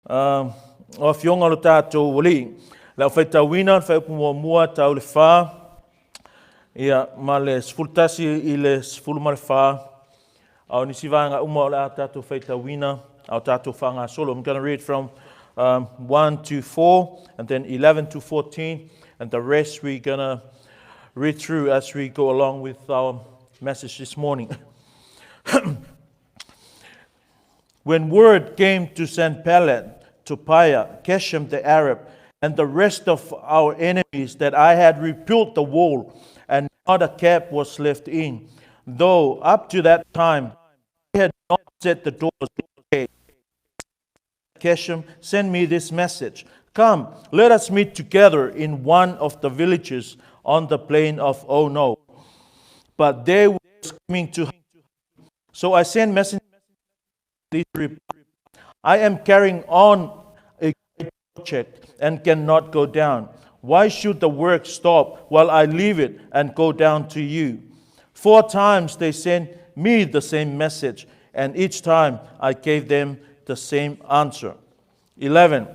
O fionga lo tātou wali. Lau whai tauina, whai mua tau le whā. Ia, ma le sfultasi I le sfulu ma le whā. Au nisi vanga uma o le a tātou whai tauina. Au tātou whanga solo. I'm going to read from 1 to 4 and then 11 to 14. And the rest we're going to read through as we go along with our message this morning. When word came to Sanballat, Tobiah, Geshem the Arab, and the rest of our enemies that I had rebuilt the wall, and not a cap was left in, though up to that time I had not set the doors. Geshem sent me this message: "Come, let us meet together in one of the villages on the plain of Ono." But they were coming to him. So I sent messengers. I am carrying on a great project and cannot go down. Why should the work stop while I leave it and go down to you? 4 times they sent me the same message, and each time I gave them the same answer. 11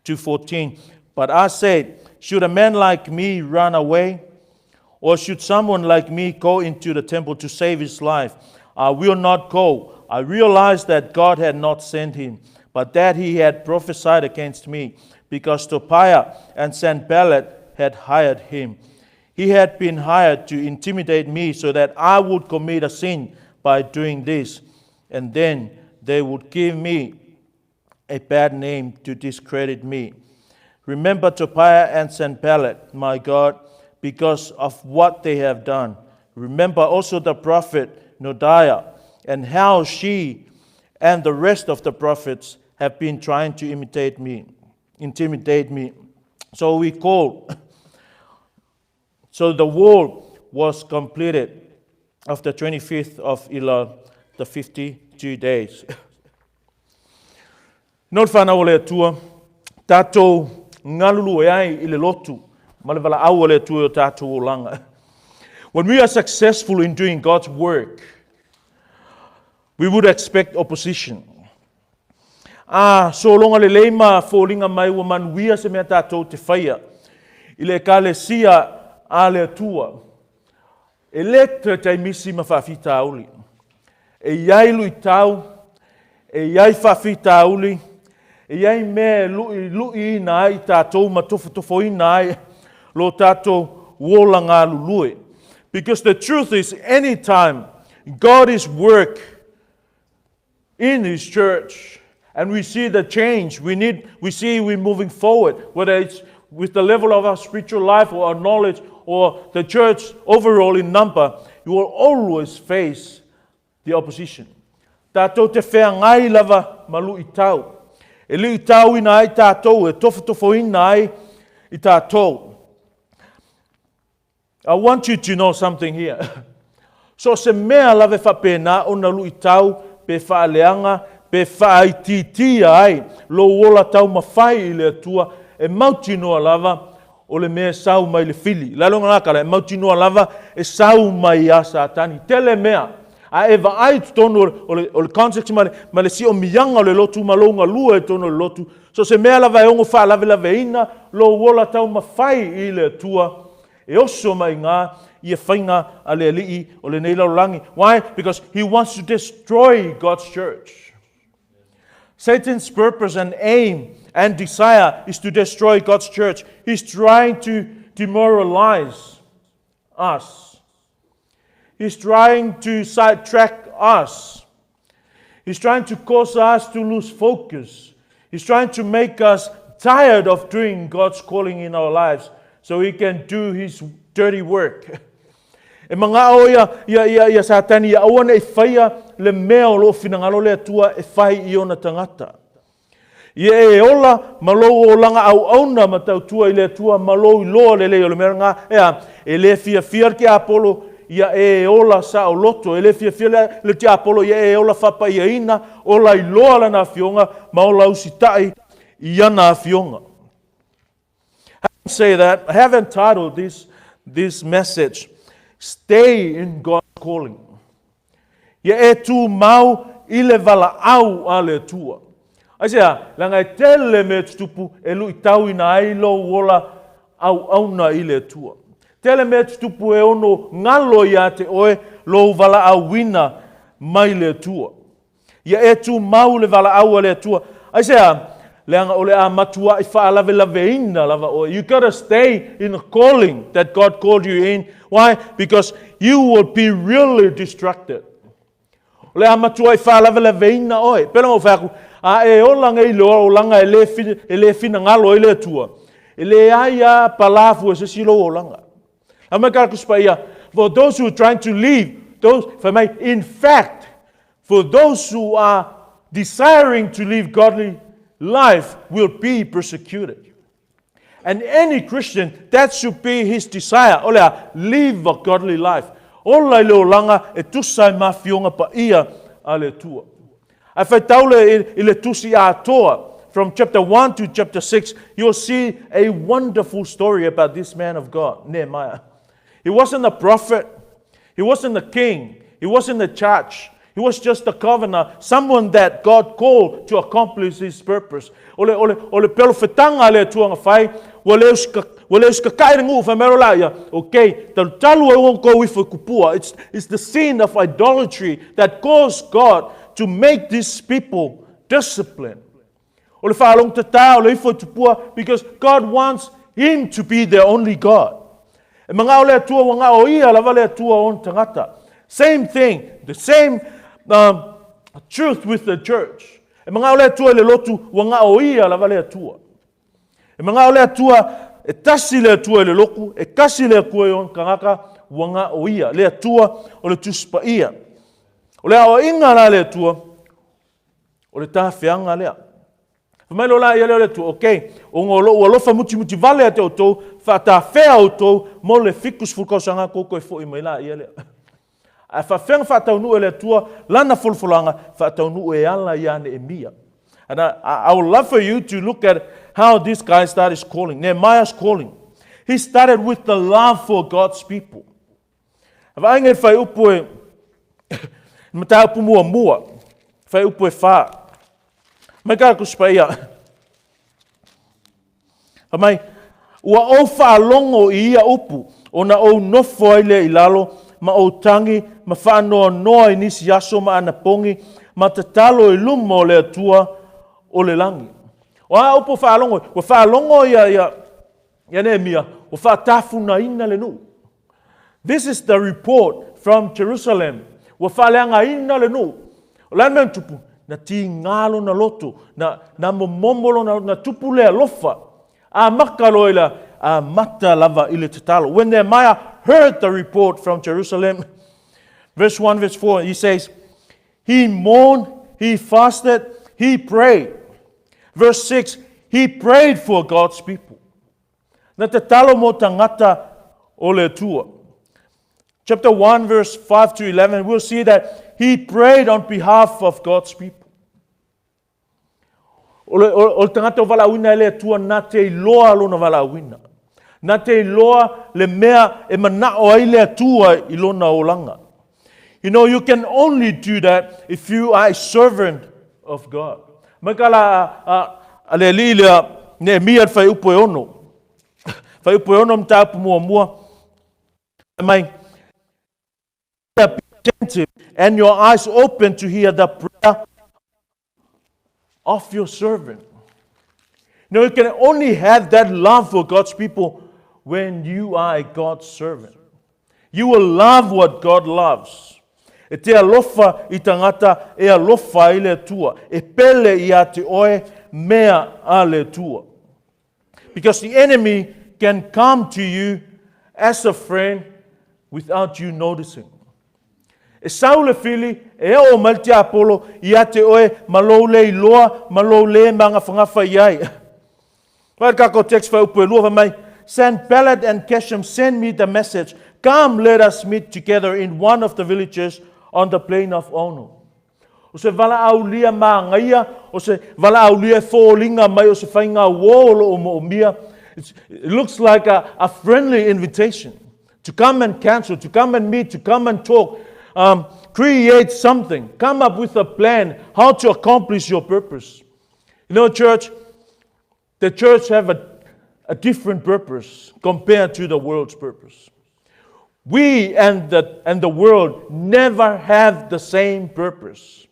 to 14. But I said, should a man like me run away? Or should someone like me go into the temple to save his life? I will not go. I realized that God had not sent him, but that he had prophesied against me, because Tobiah and Sanballat had hired him. He had been hired to intimidate me so that I would commit a sin by doing this, and then they would give me a bad name to discredit me. Remember Tobiah and Sanballat, my God, because of what they have done. Remember also the prophet Nehemiah, and how she and the rest of the prophets have been trying to intimidate me. So we called. So the wall was completed after 25th of Elul, the 52 days. Not whana o le tua, tātou ngalulu e ai I le lotu, ma le wala au o le tua o tātou o langa. When we are successful in doing God's work, we would expect opposition. So longa le leima fōlinga mai ua manuia se mea tātou te whaia. I le kālesia a le tua. E lektra tai misi ma whawhita auli. E iai lui tau, e iai whawhita auli, e iai mea lui ina ai tātou ma tofo ina ai lo tātou wola ngā lulue. Because the truth is, anytime God is work in His church, and we see the change, we see we're moving forward, whether it's with the level of our spiritual life or our knowledge or the church overall in number, you will always face the opposition. Tātou te whea ngai lava malu I tau. E li I tau ina ai tātou, e tofo ina ai I tātou. I want you to know something here. So se mea lave whapena o na lu I tau, pe whaaleanga, pe whaititia ai, lo wola tau mawhai I le atua, e mauti noa lava, o le mea sau mai le fili. Lalonga nakala, e mauti noa lava, e sau mai a satani. Tele mea, a eva ai tutono o le context ma le si o mianga o le lotu, ma lo unga lua e tono le lotu. So se mea lava e ongo wha lave ina, lo wola tau mawhai I le atua, e oso mai ngā, I whainga a le alii o le neila rangi. Why? Because he wants to destroy God's church. Satan's purpose and aim and desire is to destroy God's church. He's trying to demoralize us. He's trying to sidetrack us. He's trying to cause us to lose focus. He's trying to make us tired of doing God's calling in our lives so he can do his dirty work. E mga o ia satani ia awana e whaia le mea o lo finangalo le atua e whai I ona tangata. Ia e ola malou o langa au auna ma tau tua I le atua malou I loa le o le mea ngā e le fia ki Apolo ia e ola sa o loto e le fia le ti Apolo ia e ola whapa ia ina ola I loa la na fionga ma ola usitai I ana fionga. Having said that, I have entitled this message, Stay in God's Calling. Ia e tu mau I le vala au a le tua. Asia, langa tele me tupu elu itau ina ailo wola au na ile tua. Tele me tupu e ono ngalo ya te oe lo vala au wina mai le tua. Ia e tu mau le vala au le tua. Asia, leanga ole a matua I fa lave ina lava oe. You gotta stay in the calling that God called you in. Why? Because you will be really distracted. Ole a matua I fa lave ina oe. Pela mo faku. A e olanga I loa olanga e le fina ngalo I le tua. E le aia palafu e se silo olanga. For those who are trying to leave, in fact, for those who are desiring to live godly life will be persecuted. And any Christian, that should be his desire. Olea, live a godly life. Ola le olanga e tusai mafionga pa ia ale tua. I taule ile tusi a toa. From chapter 1 to chapter 6, you'll see a wonderful story about this man of God, Nehemiah. He wasn't a prophet. He wasn't a king. He wasn't a judge. He was just a governor, someone that God called to accomplish his purpose. Ole pelo fetanga le tuanga fai, wale uska kairingu fa merolaya. Okay, talu e wonko wifu kupua. It's the sin of idolatry that caused God to make these people disciplined. Ole fa along tata ole ifo tupua because God wants him to be their only God. E mga ole tua wanga o ia lava le tua on tangata. Same thing, the same truth with the church. E mga ole tua le lotu wanga o ia lava le tua. E mga ole tua e tasi le tua le loku, e kasi le kua on kangaka wanga o ia. Le tua o le tuspa ia. Ole a inga la le tua, o le tahawhianga lea. Mai lola ia le tu, okay. O ngolo o lofa muti vale ate o tou, fa ta fea o tou, mo le fikus fulkausanga koko e fo I mai la ia le. A fa feng fa tau nu ele tua, lana fulfulanga, fa tau nu e ala ia Nehemiah. And I would love for you to look at how this guy started his calling, Nehemiah's calling. He started with the love for God's people. Ava inge fai upo e, mata upo mua, fai upo e fa. Mai ka kuspa ia. Mai ua o whaalongo I ia upu, o na o nofo ai le I lalo, ma o tangi, ma whaanoa noa I nisi aso ma ana pongi, ma te talo I lumo le atua o le langi. O a upu whaalongo ia Nehemiah, o whaatafuna ina le nu. This is the report from Jerusalem. Wa whaaleanga ina le nu. O lan men tupu. Na ti ngalo na loto, na momolo na tupu le alofa. A makalo ila a mata lava ile tatalo. When Nehemiah heard the report from Jerusalem, verse 1, verse 4, he says, he mourned, he fasted, he prayed. Verse 6, he prayed for God's people. Na tatalo mo tangata ole tua. Chapter 1, verse 5 to 11, we'll see that he prayed on behalf of God's people. O tangata o walauina ele tua na te loa lona walauina. Na te loa le mea e manao ai le tua I lona olanga. You know, you can only do that if you are a servant of God. Makala ale lila Nehemiah fai upo e ono. Fai upo e ono mta upo mua. Mai be attentive and your eyes open to hear the prayer of your servant. You know, you can only have that love for God's people when you are a God's servant. You will love what God loves. E te alofa I tangata, e alofa I le tua. E pele I a te oe mea a le tua. Because the enemy can come to you as a friend without you noticing. E saule fili, e o malti apolo, I te oe malou le iloa, malou le manga whangafa iai. Wai kako text fa upu e lua mai, Sanballat and Geshem send me the message, come let us meet together in one of the villages on the plain of Ono. O se vala aulia maangaia, o se vala aulia fōlinga mai, o se whainga wōlo o mo'omia. It looks like a friendly invitation to come and cancel, to come and meet, to come and talk. Create something. Come up with a plan how to accomplish your purpose. You know, church, the church have a different purpose compared to the world's purpose. We and the world never have the same purpose.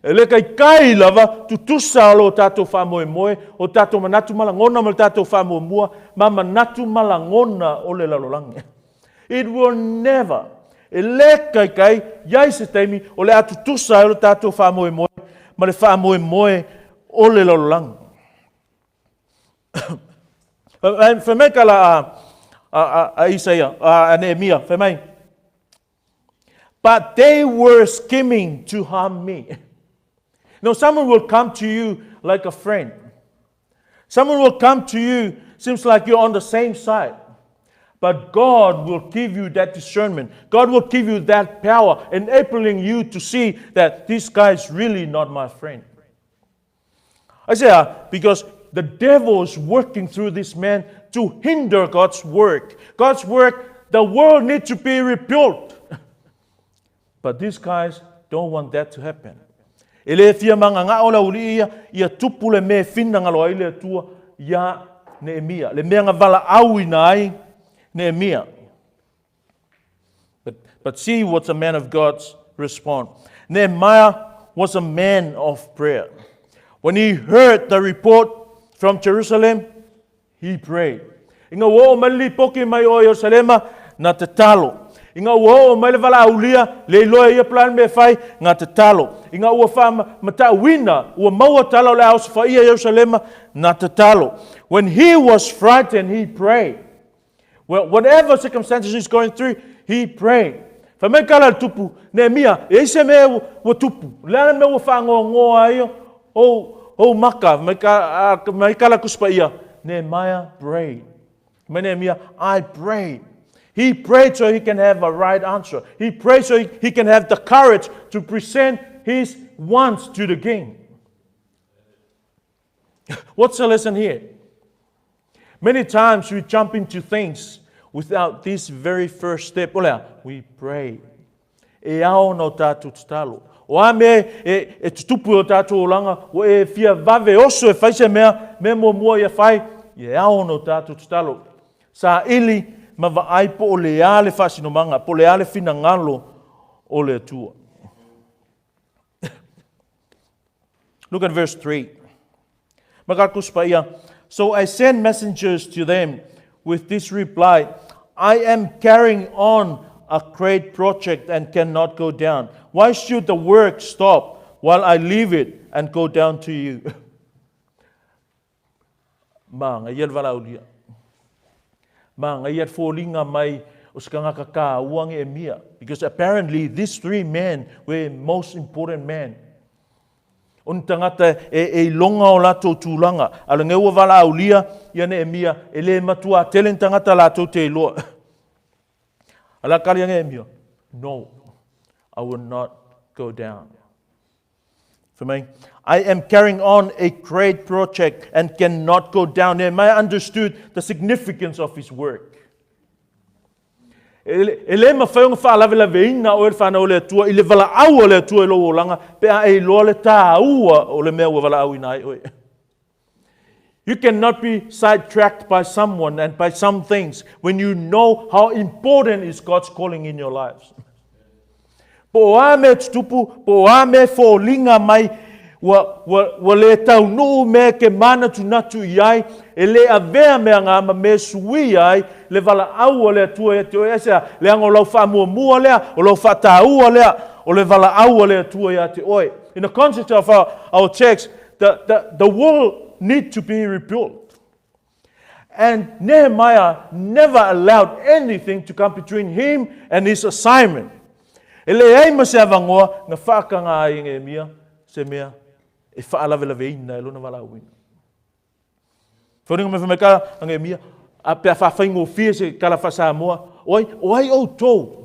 Ele kai lava tutusa lo tato whamoemoe, o tato manatu malangona mo tato whamoemua, ma manatu malangona o le lalolange. It will never. Ele kai yai se teimi o le atutusa lo tato whamoemoe, ma le whamoemoe o le lalolange. Whamai kala Isaiah, Nehemiah, whamai. But they were scheming to harm me. Now, someone will come to you like a friend. Someone will come to you, seems like you're on the same side. But God will give you that discernment. God will give you that power, enabling you to see that this guy is really not my friend. I say, because the devil is working through this man to hinder God's work. God's work, the world needs to be rebuilt. But these guys don't want that to happen. Ele fia manga nga ola uli ia tupu le me finna ngalo ile tua ya Nehemiah. Le mea vala au inai Nehemiah. But see what's a man of God's response. Nehemiah was a man of prayer. When he heard the report from Jerusalem, he prayed. Inga wo mali poki mai o Jerusalema na te talo. Inga wo mai le vala aulia le loa ia plan me fai nga te talo. Inga ua wha mata wina ua maua talo le house fa ia Jerusalema na te talo. When he was frightened, he prayed. Well, whatever circumstances he's going through, he prayed. Fa me kala tupu Nehemiah e se me ua tupu. Lana me ua wha ngoa ia o maka me kala kuspa ia. Nehemiah prayed. Nehemiah, I prayed. He prayed so he can have a right answer. He prayed so he can have the courage to present his wants to the king. What's the lesson here? Many times we jump into things without this very first step. Olha, we pray. E ao no tātou talo. O ame e tutupu o tātou langa, o e fia vave oso e faise mea, me mua ia fai, e ao no tātou talo. Sa ili, ma vaai po o le ale whasinomanga, po le ale fina ngalo o le atua. Look at verse 3. Makakuspa ia. So I sent messengers to them with this reply, I am carrying on a great project and cannot go down. Why should the work stop while I leave it and go down to you? Mga yel valaulia. Mga yet folinga mai uskanga kaka uang emia. Because apparently these three men were most important men. Untangata e longa o lato tulanga. Alange ua valaulia ia Nehemia ele matua telen tangata lato te loa. Ala kali Nehemia. No, I will not go down. For me, I am carrying on a great project and cannot go down. Nehemiah understood the significance of his work. Ele mawhaiunga whaalawela veina o whana o le tua, ile wala au o le tua ilo o langa, pea e loa le tā ua o le mea ua wala au inai oe. You cannot be sidetracked by someone and by some things when you know how important is God's calling in your lives. Po ame tupu, po ame fo linga mai, wa le tau no me ke mana tu natu iai, e le avea mea ngama me sui ai, le vala au o le atua e te o esea, le anga o lau wha mua lea, o lau wha tā ua lea, o le vala au o le atua ia te oe. In the context of our text, the world need to be rebuilt. And Nehemiah never allowed anything to come between him and his assignment. Ele ai ma se avangoa na whakanga ai Nehemia se mea e whaalawelaweina e lona wala uina. Whaunga me whameka a Nehemia a pia whawhaingo fia se kala whasamoa oai o tou.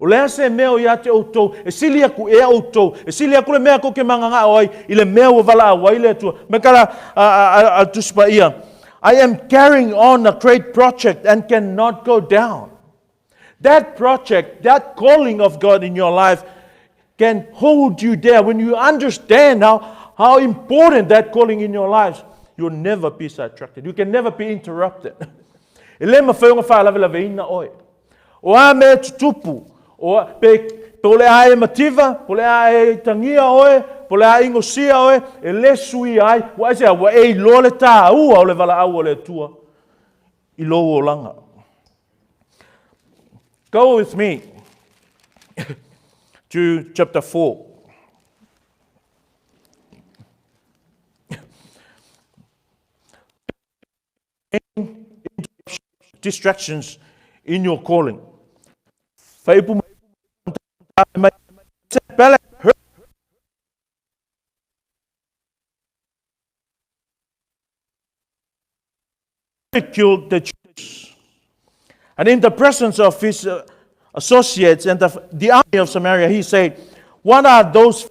O lea se mea o ia te o tou, e sili aku e o tou, e sili aku le mea ko ke manganga oai, i le mea o wala awai le tua. Me kala a tuspa ia. I am carrying on a great project and cannot go down. That project, that calling of God in your life can hold you there when you understand how important that calling in your lives, you'll never be sidetracked. You can never be interrupted. Ele mawhaunga whaalawe ina oe. O a me tutupu, o pe ole a e mativa, ole a e tangia oe, ole a ingosia oe, ele sui ai, wa ese wa e lole ta ua ole wala au ole tua, I lo o langa. Go with me to chapter 4. Distractions in your calling. Ridiculed the church. And in the presence of his associates and the army of Samaria, he said, what are those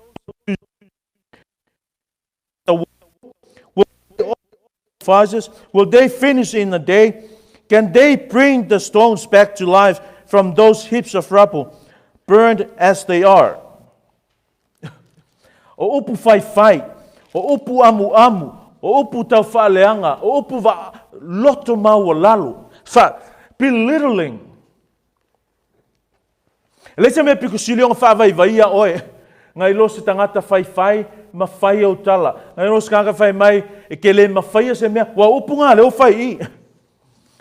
will they finish in a day? Can they bring the stones back to life from those heaps of rubble, burned as they are? O upu fai, o upu amu, o upu tau whaaleanga, o upu wa loto mau lalu. Belittling. Lesa me pikusiliong whaavai oe. Ngai lo se tangata whai, ma whai au tala. Ngai lo se kanga whai mai, e ke le ma whai se mea, wa upu ngā leo whai I.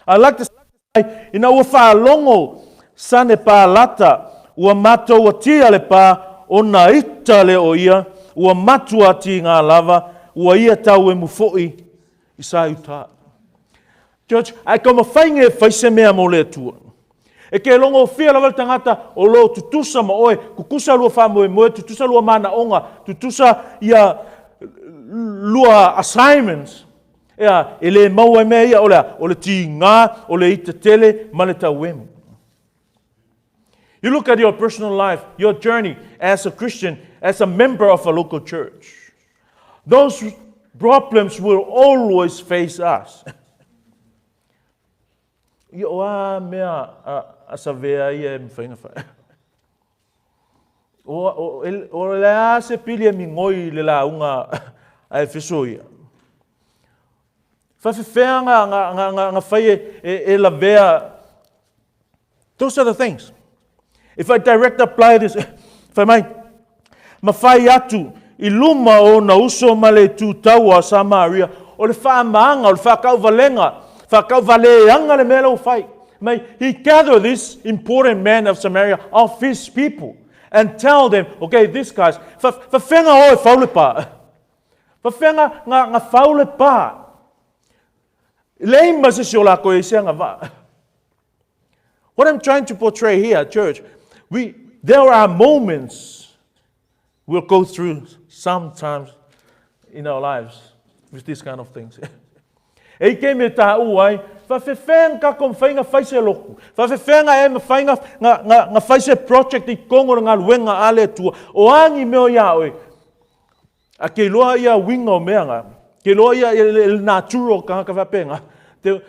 I like to say, ina ua whaalongo sane pā lata, ua matou atia le pā, o na ita le o ia, ua matua ati ngā lava, ua ia tau e mufoi, I sa uta. Church, ai ka mawhainge whaise mea mo le atua. E ke longo whia lawal tangata o lo tutusa ma oe, kukusa lua whamoe moe, tutusa lua mana onga, tutusa ia lua assignments. Ea, ele maua mea ia ole ti ngā, ole ita tele, ma le tau wemu. You look at your personal life, your journey as a Christian, as a member of a local church. Those problems will always face us. Yo a mea asa vea ia me whainga whai. O le a se pili e mi ngoi le la unga a Efeso ia. Whawhiwhea ngā whai e la vea. Those are the things. If I direct apply this, whai mai, ma whai atu I luma o na uso ma le tu taua Samaria, o le wha maanga, o le wha kauvalenga, whakauwaleanga le mele o whai. May he gather this important man of Samaria of his people and tell them, okay, this guys, whawhenga o e whaule pā. Whawhenga ngā whaule pā. Leima se si o lako e seanga wā. What I'm trying to portray here, church, there are moments we'll go through sometimes in our lives with these kind of things. E ke me tā uai, whawhewhenga kom whainga whaise loku. Whawhewhenga e me whainga ngā whaise project I kongoro ngā luenga ale tua. O angi meo ia oi. A ke loa ia winga o mea ngā. Ke loa ia il naturo ka haka whapenga. Pe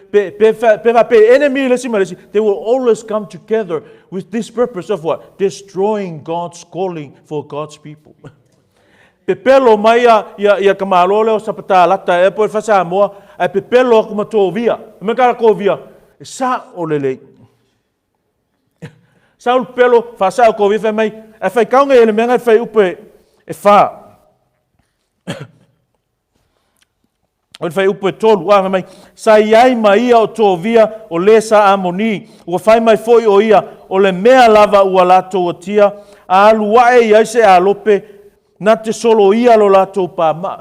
whape enemy lesi ma lesi. They will always come together with this purpose of what? Destroying God's calling for God's people. Pepelo mai ia kamalole o sapata lata e po fasa moa ai pepelo kuma to via me kara ko via sa o lele sa o pelo fasa ko via mai e fai kaunga ele menga fai upe e fa o fai upe tolu wa mai sa iai mai o to via o lesa amoni o fai mai foi o ia o le mea lava ua lato o tia a luae ia se a lope na te solo ia lo lato pa ma.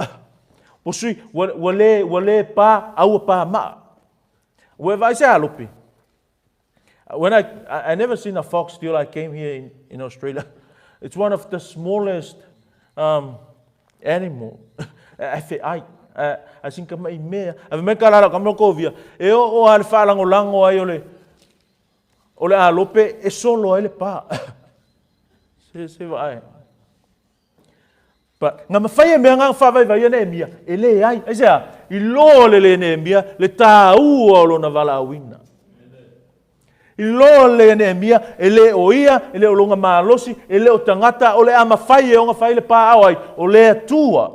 O sui, wale pa au pa ma. Where vai se alopi. When I never seen a fox till I came here in Australia. It's one of the smallest animal. I think mai mea. Ave me kala ka moko via. E o al falango lango ai ole alope e solo ele pa. Se vai. But ngā mawhaia mea ngā whawai vai Nehemiah, e le ai, ai sea, I lo le Nehemiah, le tā ua o lona wala awina. I lo le Nehemiah, e le o ia, e le o longa malosi, e le o tangata, o le a mawhai e o ngā whai le pā awai, o le atua.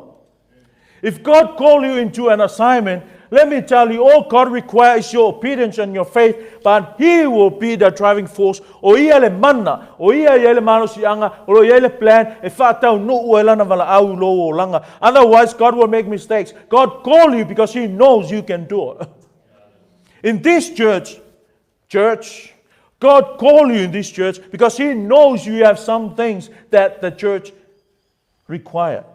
If God called you into an assignment, let me tell you, all God requires is your obedience and your faith, but He will be the driving force. O ia le mana, o ia le manusianga, o ia le plan, e whātau no ue lana wala au lo o langa. Otherwise, God will make mistakes. God called you because He knows you can do it. In this church, God called you in this church because He knows you have some things that the church requires.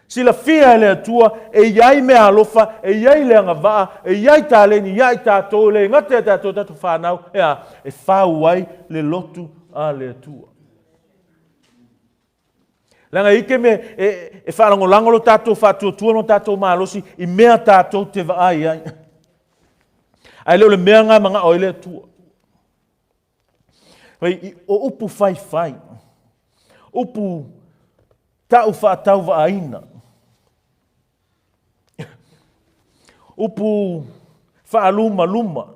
Sila fia le atua, e iai mea alofa, e iai le angavaa, e iai tāleni, iai tātou le ngate tātou tātou whānau, e whāu ai le lotu a le atua. Langa ike me, e whārangolangolo tātou whātua no tātou mālosi, I mea tātou te vaai ai. Ai leo le mea ngā mga oi le atua. Wai, o upu whai, upu tau whātau vaaina. Upu whaaluma.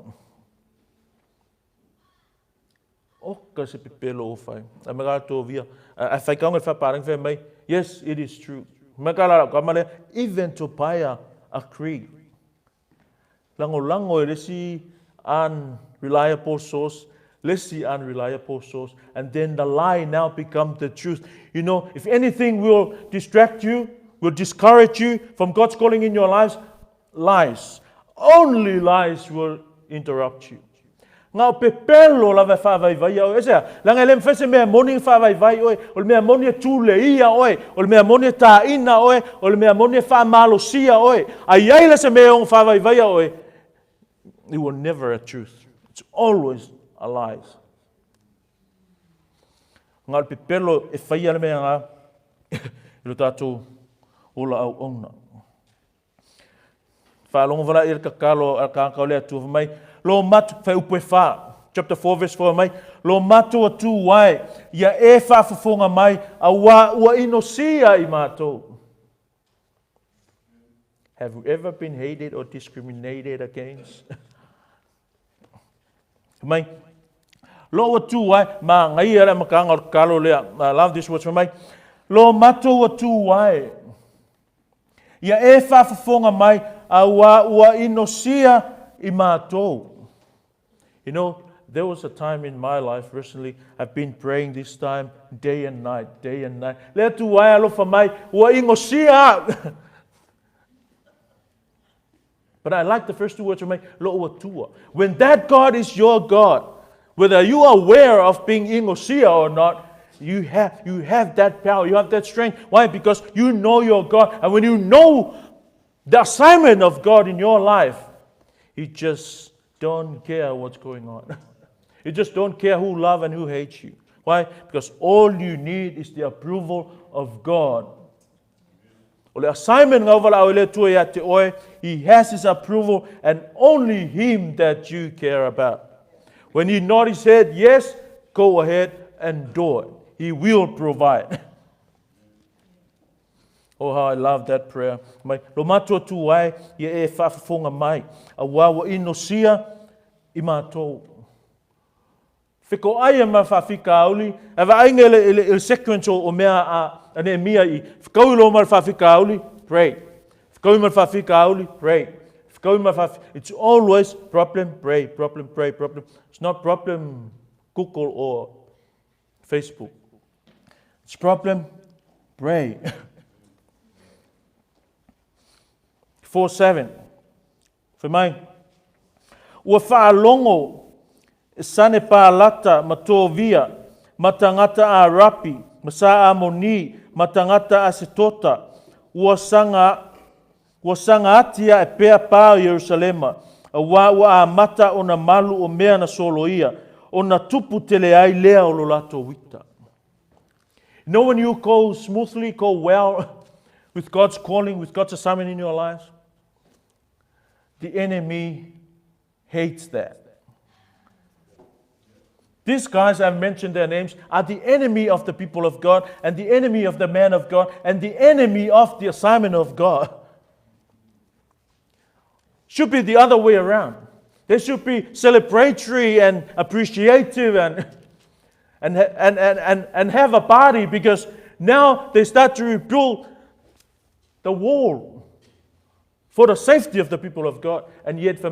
Oka se pepelo o whai. A mga tō via. A whai kaunga whaparang whai mai. Yes, it is true. Mga lara kamale, even to paia a creed. Lango e lesi unreliable source. Let's see unreliable source. And then the lie now becomes the truth. You know, if anything will distract you, will discourage you from God's calling in your lives, lies. Only lies will interrupt you. Ngau pepelo la whawaiwai au. Esea, langa lem whese mea moni whawaiwai oe, o le mea moni tūle ia oe, o le mea moni tā ina oe, o le mea moni whamalo sia oe. Ai aile se mea on whawaiwai oe. It will never a truth. It's always a lies. Ngā pepelo e whaia le mea ngā, ilo tātou ola au ona. Whaalongo wala i kakalo a kākau lea tua mai. Lo matu whai upe wha. Chapter 4 verse 4 mai. Lo matu a tū wai. Ia e whaafafonga mai. A ua inosia I mātou. Have you ever been hated or discriminated against? Mai. Lo a tū wai. Ma ngai ara makanga o kalo lea. I love this word mai. Lo matu a tū wai. Ia e whaafafonga mai. A ua inosia I mātou. You know, there was a time in my life recently, I've been praying this time day and night. Lea tu wai alofa mai, ua inosia. But I like the first two words of mai, lo ua tua. When that God is your God, whether you are aware of being inosia or not, you have that power, you have that strength. Why? Because you know your God. And when you know the assignment of God in your life, you just don't care what's going on. You just don't care who loves and who hates you. Why? Because all you need is the approval of God. O le assignment ngā wala o le tua ia te oe, He has His approval and only Him that you care about. When He nod His head, yes, go ahead and do it. He will provide. Oh, how I love that prayer. Mai, lo matua tu ai, ia e whaafafonga mai. A wawa inosia I mātou. Whiko aia ma whawhika auli, e wa ainga il sequence o mea a Nehemiah I. Whikau lo ma whawhika auli, pray. Whikau ma whawhika auli, pray. Whikau ma whawhika. It's always problem, pray, problem. It's not problem Google or Facebook. It's problem, pray. 4:7. For mai. Ua whaalongo e sane pālata ma tō via, ma tangata a rapi, ma sa a moni, ma tangata a setota, ua sanga atia e pea pā Yerusalema, a ua a mata o na malu o mea na solo ia, o na tupu tele ai lea o lo lato wita. You know when you go smoothly, go well with God's calling, with God's assignment in your lives? The enemy hates that. These guys, I've mentioned their names, are the enemy of the people of God and the enemy of the man of God and the enemy of the assignment of God. Should be the other way around. They should be celebratory and appreciative and have a party because now they start to rebuild the wall. for the safety of the people of God. And yet,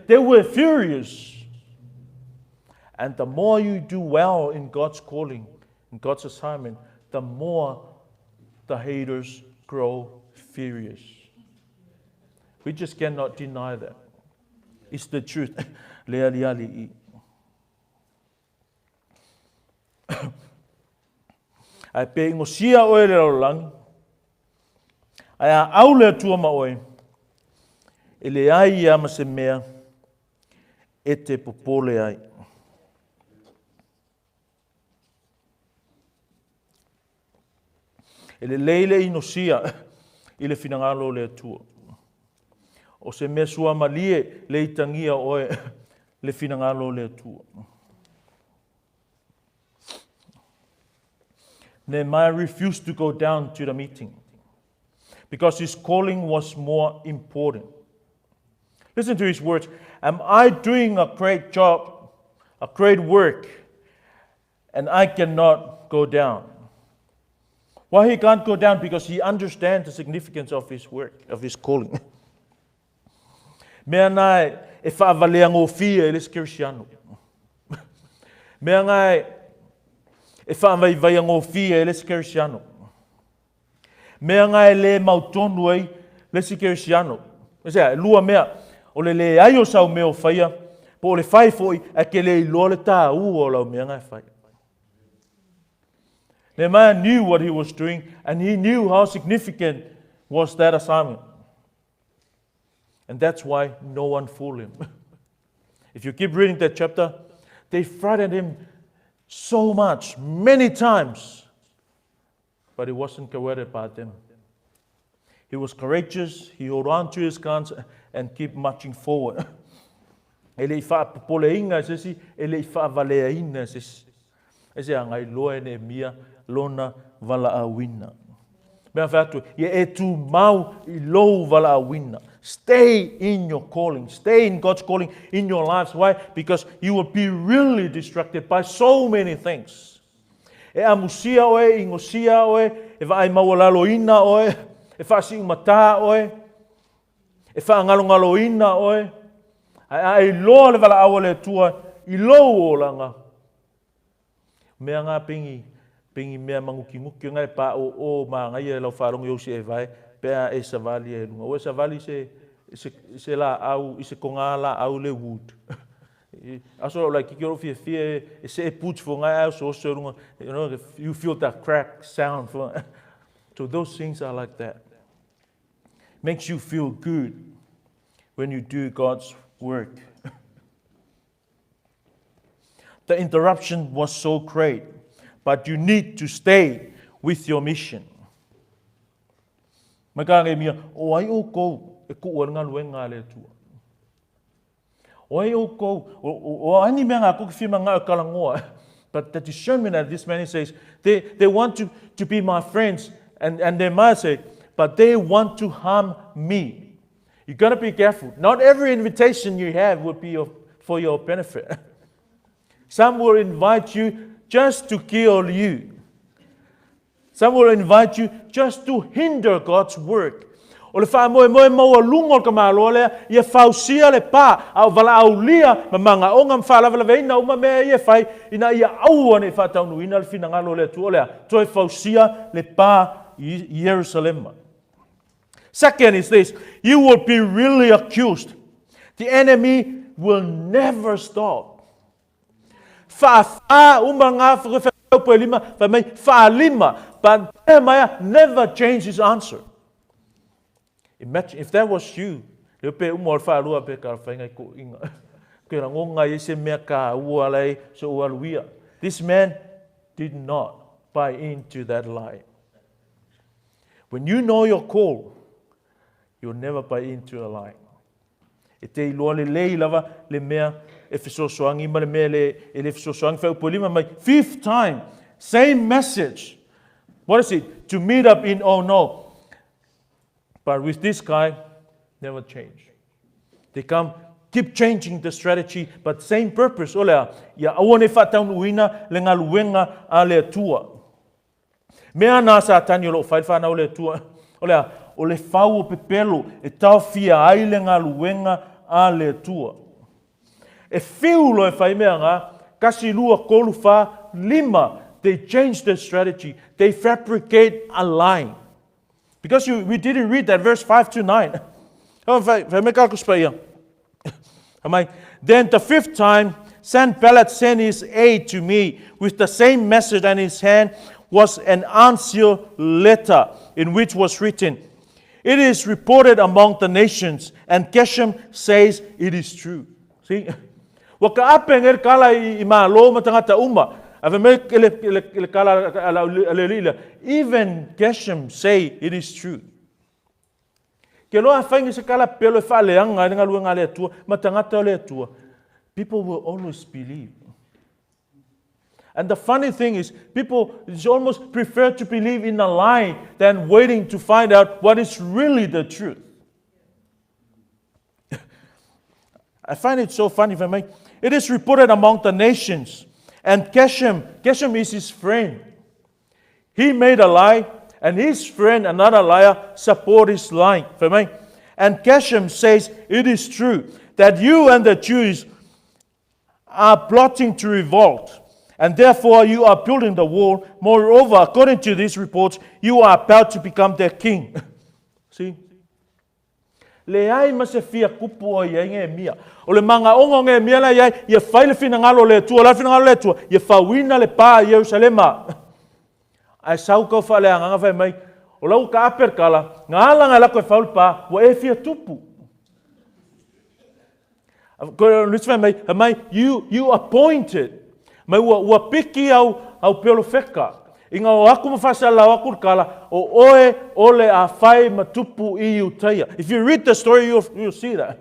they were furious. And the more you do well in God's calling, in God's assignment, the more the haters grow furious. We just cannot deny that. It's the truth. Ai pe ingosia oe leo lang. Ai a au lea tua ma oe. E le ai ama se mea. E te popole ai. E le leile inosia. I le finangalo lea tua. O se mea sua malie le itangia oe. Le finangalo lea tua. Nehemiah refused to go down to the meeting because his calling was more important. Listen to his words. Am I doing a great job, a great work, and I cannot go down? Why he can't go down? Because he understands the significance of his work, of his calling. Mea nai e whaavalea ngō fia e les Kirsiano. Mea ngai e whaamai ngō fia e les Kirsiano. Mea ngai le mautonu ai les Kirsiano. Mea lua mea o le ai o sau mea o whaia, po o le whai foi a ke le iloa le tā ua o lau mea ngai whai. Nehemiah knew what he was doing, and he knew how significant was that assignment. And that's why no one fooled him. If you keep reading that chapter, they frightened him so much, many times, but he wasn't worried by them. He was courageous, he held on to his guns and keep marching forward. Ele I wha popoleinga sesi, ele I wha valeaina sesi. Ese angai loa Nehemiah lona vala awina. Mea whatu, ia e tu mau I lou vala awina. Stay in your calling. Stay in God's calling in your lives. Why? Because you will be really distracted by so many things. E amusia oe, ingosia oe, e vai mawalaloina oe, e whasi umata oe, e whaangalongaloina oe, ai loa le wala awa le tua, I lou o langa. Mea ngā pingi mea manguki ngai pa o ma ngai e lau wharongo yosi e vai, pea e savali e lunga. O e savali se la au, I se konga la au le wood. Aso like kikiro fia e se e put for ngai au so so lunga. You know, you feel that crack sound. So those things are like that. Makes you feel good when you do God's work. The interruption was so great, but you need to stay with your mission. Maka ngai mia, o ai o kou, e ku ua ngā luenga le tua. O ai o kou, o ani mea ngā kuki whima ngā kalangoa. But the discernment that this man says, they want to be my friends, and they might say, but they want to harm me. You got to be careful. Not every invitation you have will be for your benefit. Some will invite you just to kill you. Some will invite you just to hinder God's work. O le wha moe maua lungo ka māloa lea, ia whausia le pā, au wala au lia, ma manga o ngam whalawalaweina, uma mea ia whai, ina ia aua ne whataunu ina le whina ngalo lea tua lea, toi whausia le pā I Jerusalem. Second is this, you will be really accused. The enemy will never stop. But Nehemiah never changed his answer. Imagine if that was you. This man did not buy into that lie. When you know your call, you'll never buy into a lie. E te iloa le lei lava le mea Efeso soangi ma le mea le Efeso soangi whau polima mai. Fifth time, same message. What is it? To meet up in oh no. But with this guy, never change. They keep changing the strategy, but same purpose. Olea, ia awane whataunu uina le ngā luenga a le tua. Mea nā sa tani o lo whai whanau le tua. O le whau o pepelo e tau fia aile ngā luenga a le tua. E whiu lo e whai mea ngā, kasi lua kolu wha lima, they change their strategy. They fabricate a lie. Because we didn't read that verse 5 to 9. Then the fifth time, Sanballat sent his aide to me with the same message, and in his hand was an unsealed letter in which was written, "It is reported among the nations," and Geshem says it is true. See? Waka apeng er kala I malo matangata uma. Even Geshem say it is true. People will always believe. And the funny thing is, people almost prefer to believe in a lie than waiting to find out what is really the truth. I find it so funny. If I may, it is reported among the nations. And Geshem is his friend. He made a lie, and his friend, another liar, support his lie. If I may. And Geshem says, it is true that you and the Jews are plotting to revolt, and therefore you are building the wall. Moreover, according to these reports, you are about to become their king. See? Le ai ma se fia kupu o ia nge mia. O le manga ongo nge mia la ia faile fina ngalo le tua, la fina ngalo le tua, ia fawina le pa Yerusalema. Ai sau ko fa le anga fa mai. O lau ka aper kala, ngala ngala ko fa pa, wa e fia tupu. You appointed. Mai ua piki au pelo feka. Inga o aku mawhasala o aku kala, o oe ole a whai matupu I utaya. If you read the story, you'll see that.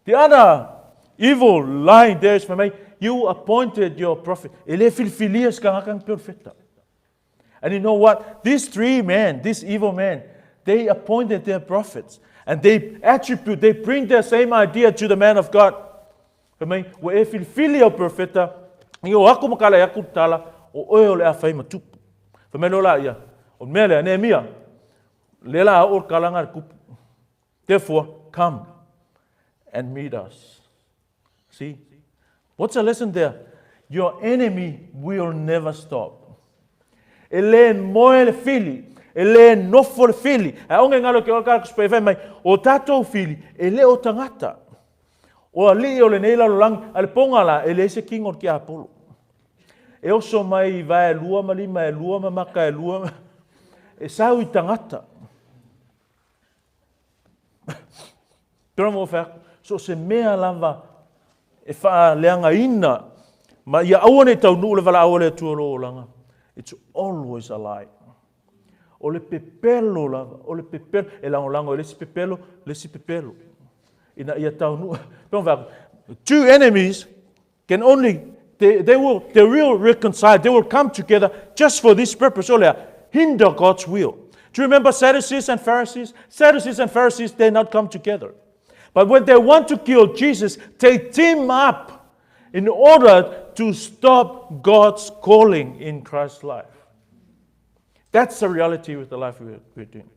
The other evil line there is, you appointed your prophet. Ele filfilias kangakang perfecta. And you know what? These three men, these evil men, they appointed their prophets. And they bring their same idea to the man of God. Wa e filfilia o perfecta, inga o aku makala e aku tala, o oe o le a whai matupu. Whamelo la ia. O mele, Nehemiah. Lela o kalanga kupu. Therefore, come and meet us. See? What's the lesson there? Your enemy will never stop. Ele moe le fili. Ele nofo le fili. A onge ngalo ke o kala kuspe whai mai. O tatou fili. Ele o tangata. O ali o le neila lo lang. Ale pongala. Ele se king o ki Apollo. E oso mai vai lua malima e lua mamaka e lua e sau I tangata. Pero mo fa so se mea lava e fa leanga ina ma ia awane tau nu le vala awale tuolo langa. It's always a lie. O le pepelo lava, o le pepelo e lango le si pepelo. Ina ia tau nu. Pero fa two enemies can only They will reconcile. They will come together just for this purpose. Hinder God's will. Do you remember Sadducees and Pharisees? Sadducees and Pharisees, they not come together. But when they want to kill Jesus, they team up in order to stop God's calling in Christ's life. That's the reality with the life we're doing.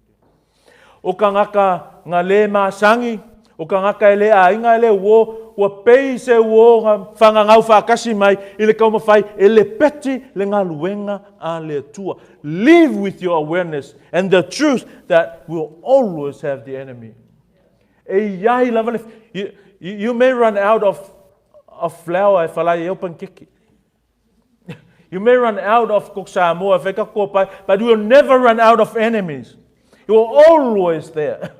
O ka ngaka ngā le māsangi, o ka ngaka ele a inga ele wo, ua pei se wo ngā whangangau whakasi mai I le kaumawhai e le peti le ngā luenga a le tua. Live with your awareness and the truth that will always have the enemy. E iai lava you may run out of flour e whalai e open kiki. You may run out of koksamoa e whekakopai, but you will never run out of enemies. You are always there.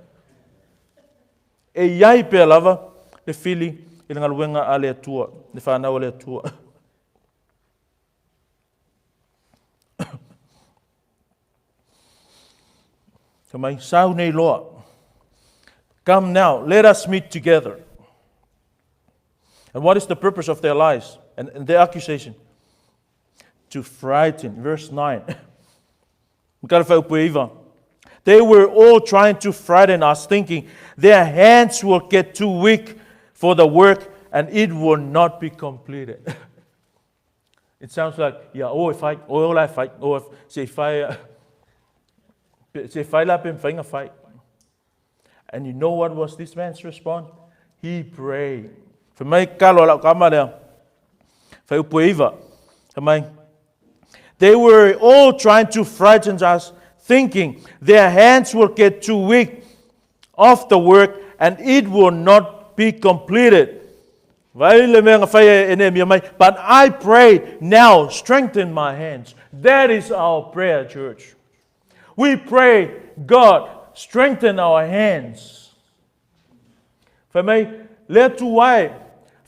E iai pe lava le fili I le ngaluenga a le atua, le whanau a le atua. Kamai, sau nei loa. Come now, let us meet together. And what is the purpose of their lies and their accusation? To frighten. Verse 9. They were all trying to frighten us, thinking their hands will get too weak for the work and it will not be completed. It sounds like, yeah, fight, I fight, if say fight, fight. And you know what was this man's response? He prayed. For me, they were all trying to frighten us, thinking their hands will get too weak of the work and it will not be completed. But I pray now, strengthen my hands. That is our prayer, church. We pray, God, strengthen our hands. For me, let to why,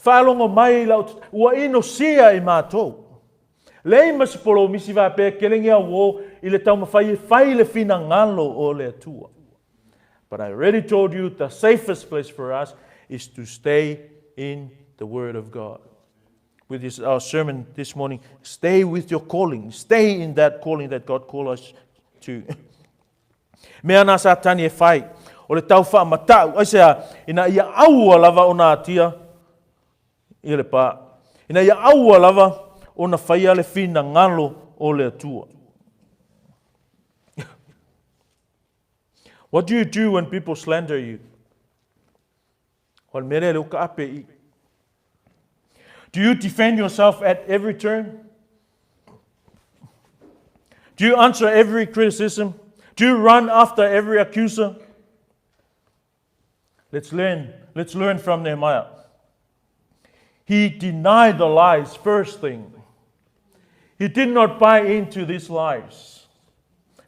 falong mai laut, wa ino sia I mato. Lei mas polo misi va pe kelengia wo ile tau mafai le fina ngalo o le tua. But I already told you the safest place for us is to stay in the Word of God. With our sermon this morning, stay with your calling. Stay in that calling that God called us to. Mea nā sa tani e whai, o le tau wha matau, aisea, ina ia aua lava o nā tia, i le pā. Ina ia aua lava o na whaia le whina ngalo o le atua. What do you do when people slander you? Do you defend yourself at every turn? Do you answer every criticism? Do you run after every accuser? Let's learn from Nehemiah. He denied the lies first thing. He did not buy into these lies.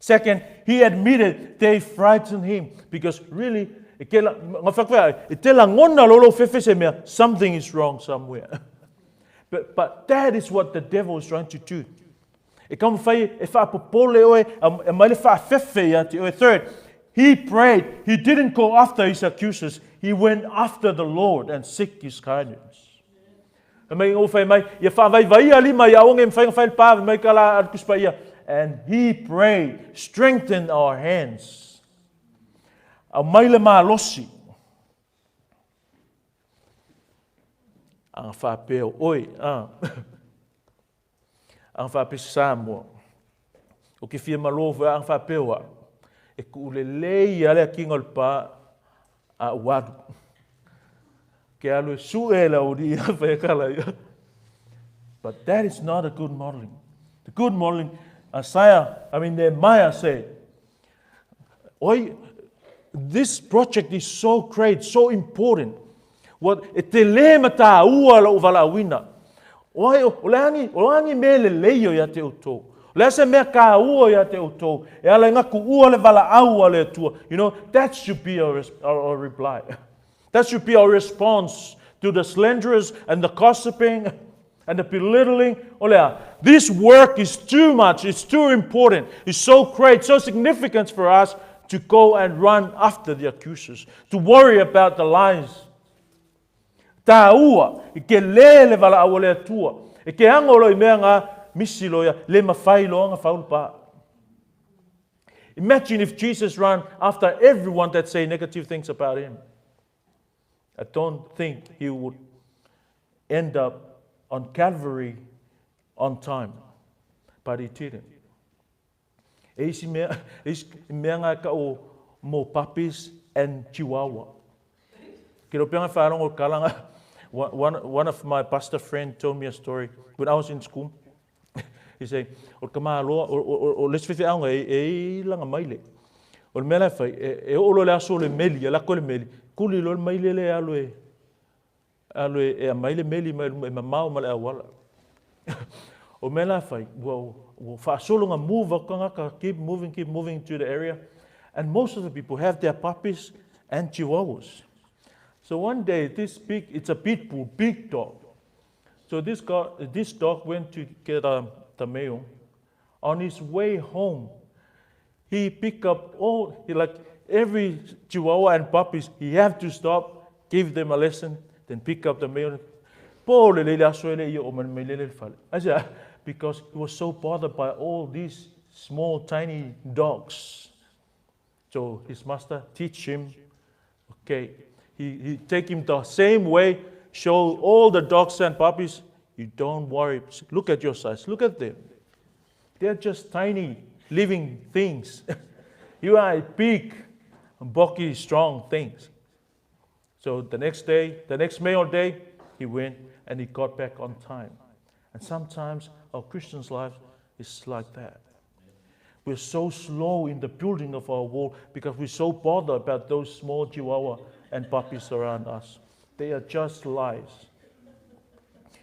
Second, he admitted they frightened him because really, something is wrong somewhere. But that is what the devil is trying to do. Third, he prayed. He didn't go after his accusers. He went after the Lord and seek His kindness. And he prayed, strengthen our hands. Ang whapeo, ang whapisamo. O ki fia malofu ang whapeo e kuulelei ale kingol pa a wadu. Ke alu suela o di whakala. But that is not a good modeling. The good modeling, Nehemiah said, this project is so great, so important. What te le mata ua la uvala wina. Olangi mele leio ya te uto. Lese me ka ua ya te uto. E ala ngaku ua le vala aua le tua. You know, that should be our reply. That should be our response to the slanderers and the gossiping and the belittling. Olea, this work is too much. It's too important. It's so great, so significant for us to go and run after the accusers, to worry about the lies. Taua, ke le vala awole tua. Ke angolo I mea ngā misiloia le mawhai loa ngā whaulpa. Imagine if Jesus ran after everyone that say negative things about him. I don't think he would end up on Calvary on time. But he didn't. Eisi mea ngā ka o mo papis and chihuahua. Kiro peanga wharongo kalanga. One of my pastor friends told me a story when I was in school. He said, "O kama loa o let's fifi anga e langa maile. O mela fai e olo le aso le meli, la ko le meli. Kuli lo maile le alo e maile meli mai mau male awala." O mela fai wo fa solo nga move ka keep moving to the area, and most of the people have their puppies and chihuahuas. So one day, it's a pit bull, big dog. So this dog went to get the mail. On his way home, he picked up every chihuahua and puppies. He have to stop, give them a lesson, then pick up the mail. Because he was so bothered by all these small, tiny dogs. So his master teach him, okay, he take him the same way, show all the dogs and puppies, You don't worry. Look at your size. Look at them. They're just tiny, living things. You are a big, bulky, strong things. So the next mail day, he went and he got back on time. And sometimes our Christian's life is like that. We're so slow in the building of our wall because we're so bothered about those small chihuahua and puppies around us. They are just lies.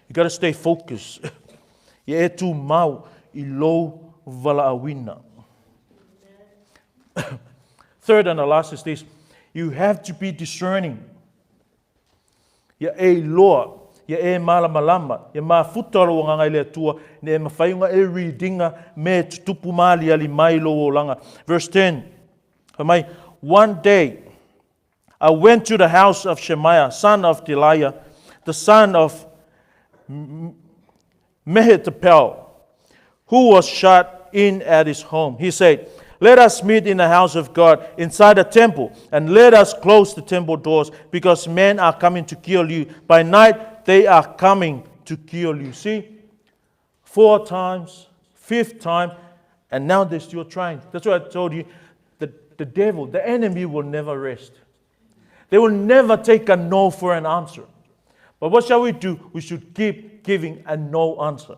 You got to stay focused. Ye e tu mau I lo valaawina. Third and the last is this. You have to be discerning. Ia e loa, ia e malamalama, ia mafutaro o ngai le tua, ne mawhaiunga e readinga me tupu mali ali mai lo o langa. Verse 10. One day, I went to the house of Shemaiah, son of Deliah, the son of Mehetapel, who was shut in at his home. He said, let us meet in the house of God inside the temple, and let us close the temple doors, because men are coming to kill you. By night they are coming to kill you. See? 4 times, 5th time, and now they're still trying. That's what I told you. The devil, the enemy will never rest. They will never take a no for an answer. But what shall we do? We should keep giving a no answer.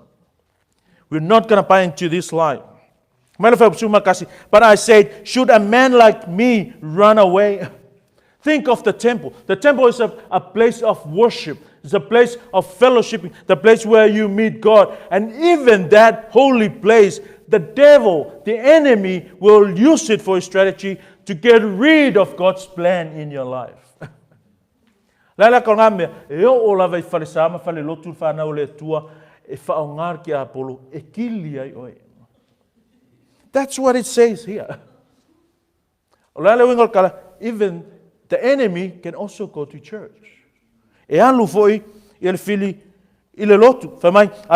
We're not going to buy into this lie. But I said, should a man like me run away? Think of the temple. The temple is a place of worship. It's a place of fellowship, the place where you meet God. And even that holy place, the devil, the enemy, will use it for a strategy to get rid of God's plan in your life. That's what it says here. Even the enemy can also go to church. I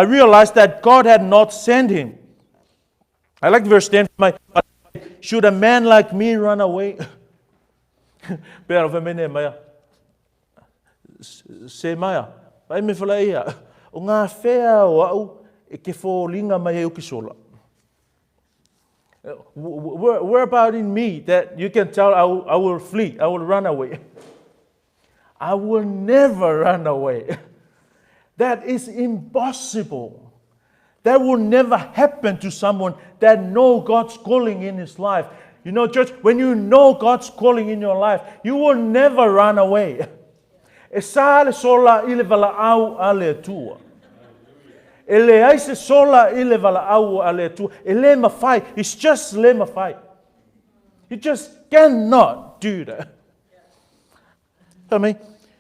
realized that God had not sent him. I like verse 10. Should a man like me run away? Semaya, vai me fala ia. O ngā whea o au e ke whōlinga mai e ukisola. Where about in me that you can tell I will flee, I will run away? I will never run away. That is impossible. That will never happen to someone that knows God's calling in his life. You know, church, when you know God's calling in your life, you will never run away. E sa le sola I le valaau a le tua. E le ai se sola I le valaau a le tua. E le mawhai. It's just le mawhai. You just cannot do that. I mean,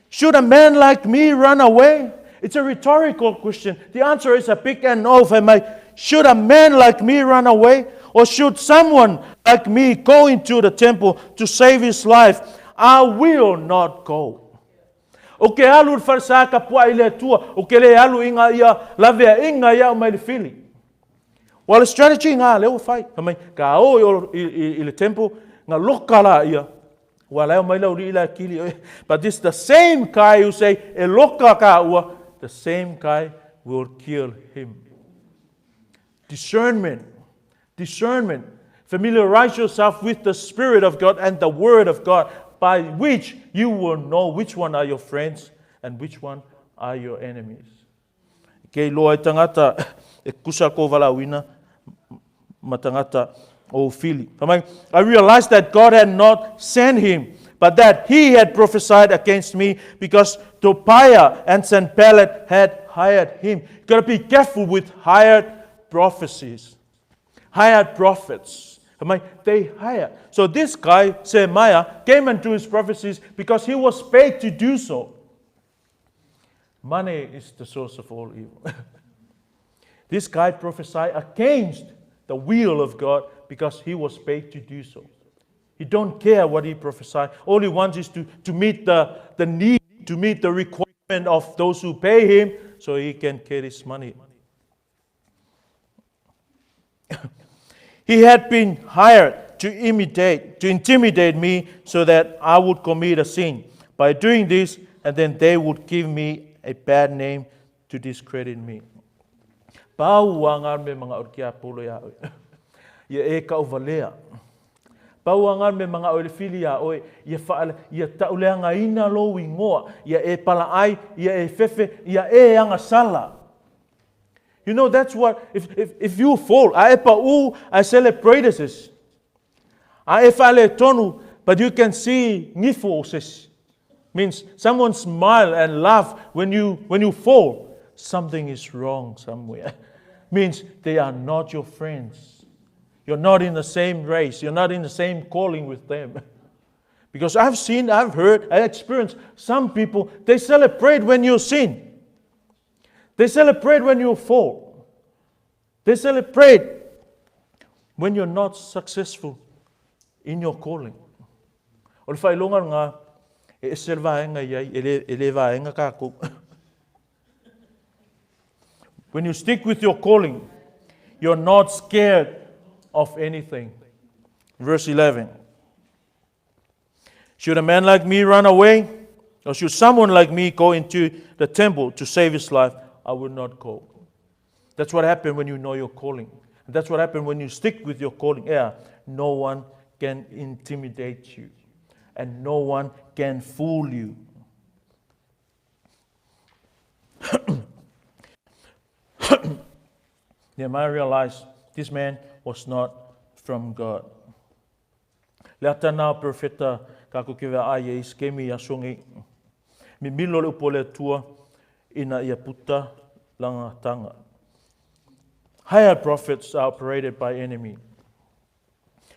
should a man like me run away? It's a rhetorical question. The answer is a big and no. Should a man like me run away? Or should someone like me go into the temple to save his life? I will not go. O ke alu farsa ka pua ile tua, o ke le alu inga ia lavea inga ia o mai le fili. Well, strategy nga leo fai. Ka o I le temple nga lokala ia. Wala o mai lau ila kili. But this the same guy who say e loka ka ua, the same guy will kill him. Discernment. Familiarize yourself with the Spirit of God and the Word of God, by which you will know which one are your friends and which one are your enemies. Kei loa tangata e kusa ko valawina matangata o fili. I realized that God had not sent him, but that he had prophesied against me because Tobiah and Sanballat had hired him. You got to be careful with hired prophecies, hired prophets. They hire. So this guy, Nehemiah, came into his prophecies because he was paid to do so. Money is the source of all evil. This guy prophesied against the will of God because he was paid to do so. He don't care what he prophesied. All he wants is to meet the need, to meet the requirement of those who pay him so he can get his money. He had been hired to intimidate me so that I would commit a sin. By doing this, and then they would give me a bad name to discredit me. Pau angan me mga orkia polo ya oi. Ia e ka uvalea. Pau angan me mga oilefili ya oi. Ia faala, ia tauleanga ina lo ingoa. Ia e pala ai, ia e fefe, ia e anga sala. You know, that's what, if you fall, a e pa u, a celebrate this. A e faale tonu, but you can see ngifo ses. Means someone smile and laugh when you fall. Something is wrong somewhere. Means they are not your friends. You're not in the same race. You're not in the same calling with them. Because I've seen, I've heard, I experienced some people, they celebrate when you sin. They celebrate when you fall. They celebrate when you're not successful in your calling. O le whailonga ngā, e servaenga iai, e le vaenga kako. When you stick with your calling, you're not scared of anything. Verse 11. Should a man like me run away? Or should someone like me go into the temple to save his life? I would not go. That's what happens when you know your calling. And that's what happens when you stick with your calling. Yeah, no one can intimidate you. And no one can fool you. Nehemiah realized this man was not from God. Leata nā profeta kako kewe ai e iskemi asongi. Mi milo le upole tua ina ia puta langa tanga. Hired prophets are operated by enemy.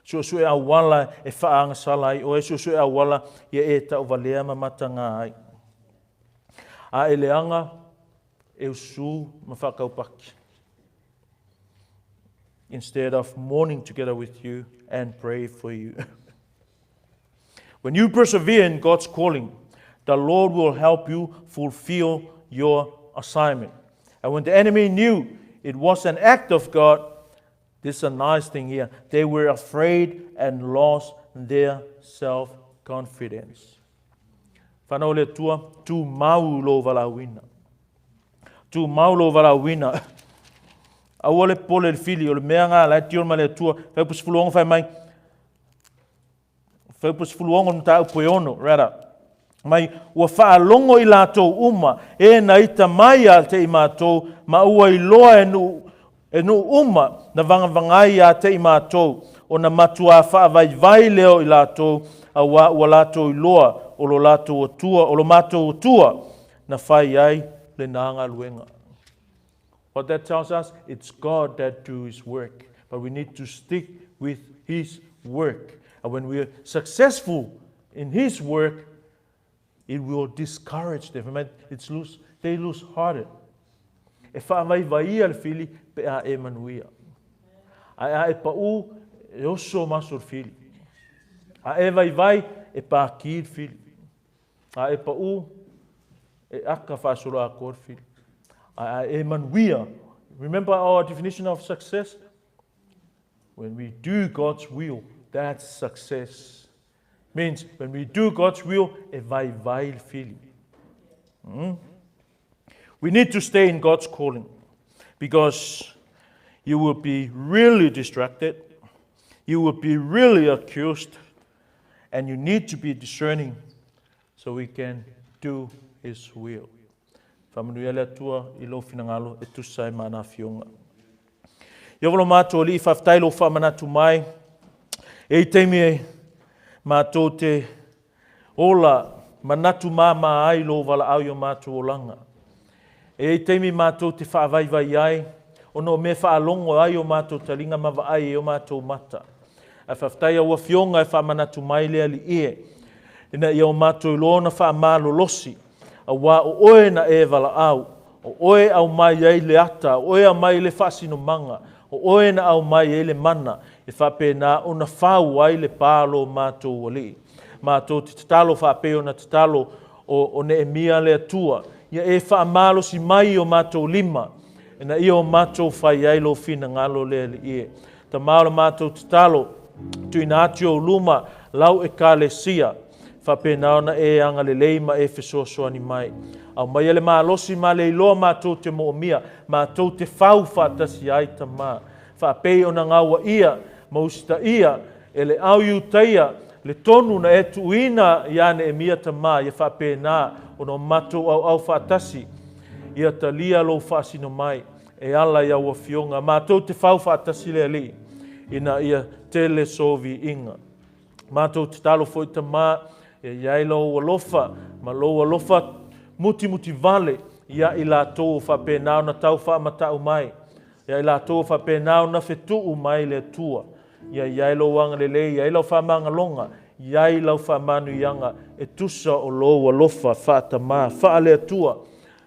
So sue a wala e whaanga salai o e sue a wala e ta o valea mamata ngā ai. A e leanga e usu mawhakaupaki. Instead of mourning together with you and pray for you. When you persevere in God's calling, the Lord will help you fulfill your assignment. And when the enemy knew it was an act of God, this is a nice thing here. They were afraid and lost their self-confidence. Whanau le tua, tu mau lo walawina. Tu mau lo walawina. Awole pole le fili o le mea ngā lai tiol ma le tua. Whaupus fuluonga whai mai. Whaupus fuluonga nta upoe ono, rara. Mai ua whaalongo i lātou uma. E na ita mai a te i mātou. Ma ua i loa e nu uma na vangavangai a te i mātou. O na matua whaavai leo i lātou. A ua lātou i loa. O lo lātou o tua. O lo mātou o tua. Na whai ai le nānga luenga. What that tells us, it's God that do His work. But we need to stick with His work. And when we are successful in His work, it will discourage them. They lose hearted. E whaavai al fili pe a e manuia. A e pau e oso masur fili. A e vai e pa kir fili. A e pau e aka whaasura a kor fili. Remember our definition of success? When we do God's will, that's success. Means when we do God's will, e vai feeling. We need to stay in God's calling because you will be really distracted, you will be really accused, and you need to be discerning so we can do His will. Whamanuia lea tua I lo finangalo e tusai mana fionga. Ia walo mātou li I whaftai lo whamanatu mai. E I teimi e mātou te ola manatu māma ai lo wala au yo mātou o langa. E I teimi mātou te whaavaiwai ai. Ono me whaalongo ai o mātou talinga mawa ai e o mātou mata. A whaftai au a fionga e whamanatu mai lea li ie. Ina I o mātou lona whaamalo losi. A wā o oe na e wala au, o oe au mai ei le ata, o oe au mai le whasino manga, o oe na au mai ei le mana, e whape na o na whau ai le pālo mātou wali. Mātou te tatalo whape o na tatalo o Nehemiah le atua, ia e whaamalo si mai o mātou lima, e na I o mātou whai ai lo fina ngalo le ie. Ta maolo mātou tatalo, tuina ati o luma, lau e ka le sia, whape naona e anga le leima Efeso Fonoti mai. Au mai ele malosi ma le iloa mātou te moomia, mātou te whau whaatasi ai tamā. Whapei o na ngawa ia, mausita ia, ele au iutaia, le tonu na e tuina ia Nehemia tamā, ia whapena o na mātou au whaatasi, ia talia lo whaasino mai, e ala ia ua fionga, mātou te whau whaatasi le ali, ina ia tele sovi inga. Mātou te talo foi tamā, iai lo alofa, ma lo alofa muti vale, ia i lātou whapenao na tau whaamatau mai, ia i lātou whapenao na whetuu mai le tua, ia iai lo wanga lele, ia i lau whamanga longa, ia i lau whamanu ianga, e tusa o lo alofa whaatamā, whaale tua,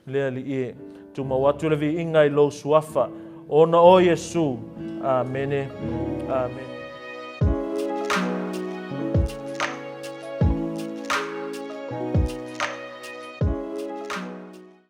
lea li e, tu mawatu levi inga i lo suafa, ona o Yesu, amene, amen.